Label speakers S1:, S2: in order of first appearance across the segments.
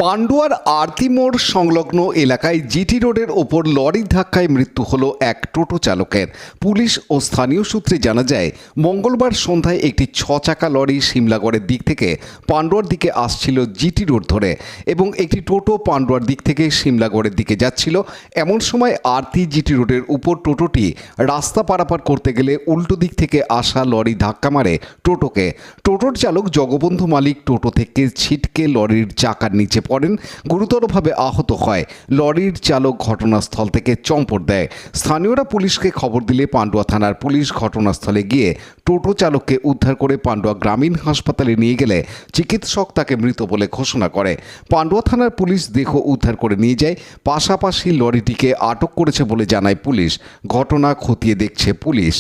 S1: পান্ডুয়ার আরতি মোড় সংলগ্ন এলাকায় জিটি রোডের ওপর লরির ধাক্কায় মৃত্যু হলো এক টোটো চালকের। পুলিশ ও স্থানীয় সূত্রে জানা যায়, মঙ্গলবার সন্ধ্যায় একটি 6 চাকা লরি সিমলাগড়ের দিক থেকে পান্ডুয়ার দিকে আসছিল জিটি রোড ধরে এবং একটি টোটো পান্ডুয়ার দিক থেকে সিমলাগড়ের দিকে যাচ্ছিল। এমন সময় আরতি জিটি রোডের উপর টোটোটি রাস্তা পারাপার করতে গেলে উল্টো দিক থেকে আসা লরি ধাক্কা মারে টোটোকে। টোটোর চালক জগবন্ধু মালিক টোটো থেকে ছিটকে লরির চাকার নিচে পড়েন, গুরুতরভাবে আহত হয়। লরির চালক ঘটনাস্থল থেকে চম্পট দেয়। স্থানীয়রা পুলিশকে খবর দিলে পান্ডুয়া থানার পুলিশ ঘটনাস্থলে গিয়ে টোটো চালককে উদ্ধার করে পান্ডুয়া গ্রামীণ হাসপাতালে নিয়ে গেলে চিকিৎসক তাকে মৃত বলে ঘোষণা করে। পান্ডুয়া থানার পুলিশ দেহ উদ্ধার করে নিয়ে যায়, পাশাপাশি লরিটিকে আটক করেছে বলে জানায় পুলিশ। ঘটনা খতিয়ে দেখছে পুলিশ।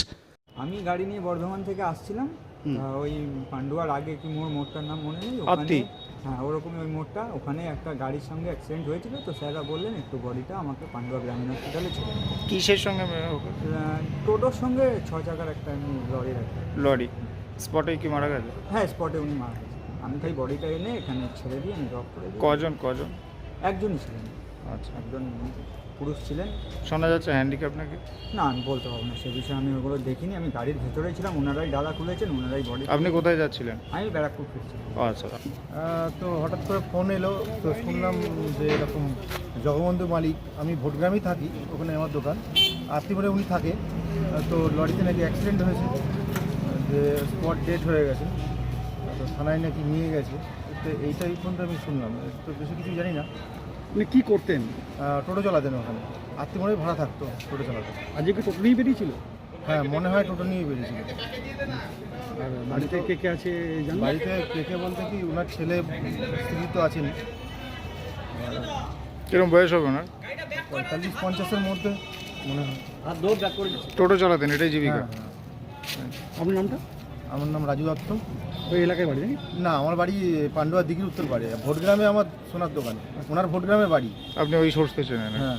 S2: আমি গাড়ি নিয়ে বর্ধমান থেকে আসছিলাম, ওই পান্ডুয়ার আগে কি মোড়টার নাম মনে নেই, ওখানে হ্যাঁ ওরকমই ওই মোড়টা, ওখানে একটা গাড়ির সঙ্গে অ্যাক্সিডেন্ট হয়েছিল। তো স্যাররা বললেন একটু বডিটা আমাকে পান্ডুয়া গ্রামীণ হসপিটালে ছেড়ে দিন।
S3: কিসের সঙ্গে?
S2: টোটোর সঙ্গে 6 চাকার একটা লরির একটা
S3: লরি। স্পটে কি মারা গেছে?
S2: হ্যাঁ, স্পটে উনি মারা গেছে। আমি তাই বডিটা এনে এখানে ছেড়ে দিয়ে আমি ড্রপ করে দিই।
S3: কজন?
S2: একজনই ছিলেন,
S3: আচ্ছা,
S2: একজন পুরুষ ছিলেন।
S3: শোনা যাচ্ছে হ্যান্ডিক্যাপ নাকি?
S2: না, আমি বলতে পারবো না, সে বিষয়ে আমি ওগুলো দেখিনি। আমি গাড়ির ভেতরেই ছিলাম, ওনারাই ডালা খুলেছেন, ওনারাই বডি।
S3: আপনি কোথায় যাচ্ছিলেন?
S2: আমি ব্যারাকপুর ফিরছিলাম।
S3: আচ্ছা,
S4: তো হঠাৎ করে ফোন এলো, তো শুনলাম যে এরকম জগবন্ধু মালিক, আমি ভোটগ্রামেই থাকি, ওখানে আমার দোকান, আত্মীয় উনি থাকে, তো লরিতে নাকি অ্যাক্সিডেন্ট হয়েছে, যে স্পট ডেট হয়ে গেছে, তো থানায় নাকি নিয়ে গেছে। তো এইটাই ফোনটা আমি শুনলাম, তো বেশি কিছু জানি না।
S5: উনি কী করতেন?
S4: টোটো চালাতেন ওখানে, আত্মীয় ভাড়া থাকতো, টোটো চালাতেন।
S5: আজকে কি টোটো নিয়ে বেরিয়েছিল?
S4: হ্যাঁ, মনে হয় টোটো নিয়ে বেরিয়েছিল।
S5: আর বাড়িতে কে কে আছে জানেন?
S4: বাড়িতে কে বলতে কি, ওনার ছেলে স্ত্রী তো আছেন,
S3: কিরকম বয়স হবে ওনার?
S4: 45-50-এর মধ্যে মনে হয়।
S5: আর দৌড় ব্যাক করে
S3: টোটো চালাতেন, এটাই জীবিকা?
S4: হ্যাঁ।
S5: আপনার নামটা?
S4: আমার নাম রাজু দত্ত।
S5: ওই এলাকায় বাড়ি নাকি?
S4: না, আমার বাড়ি পান্ডুয়ার দিঘির উত্তর পাড়ে, ভোটগ্রামে আমার সোনার দোকান, ওনার ভোটগ্রামে বাড়ি।
S3: আপনি ওই সোর্স থেকে চেনেন?
S4: হ্যাঁ।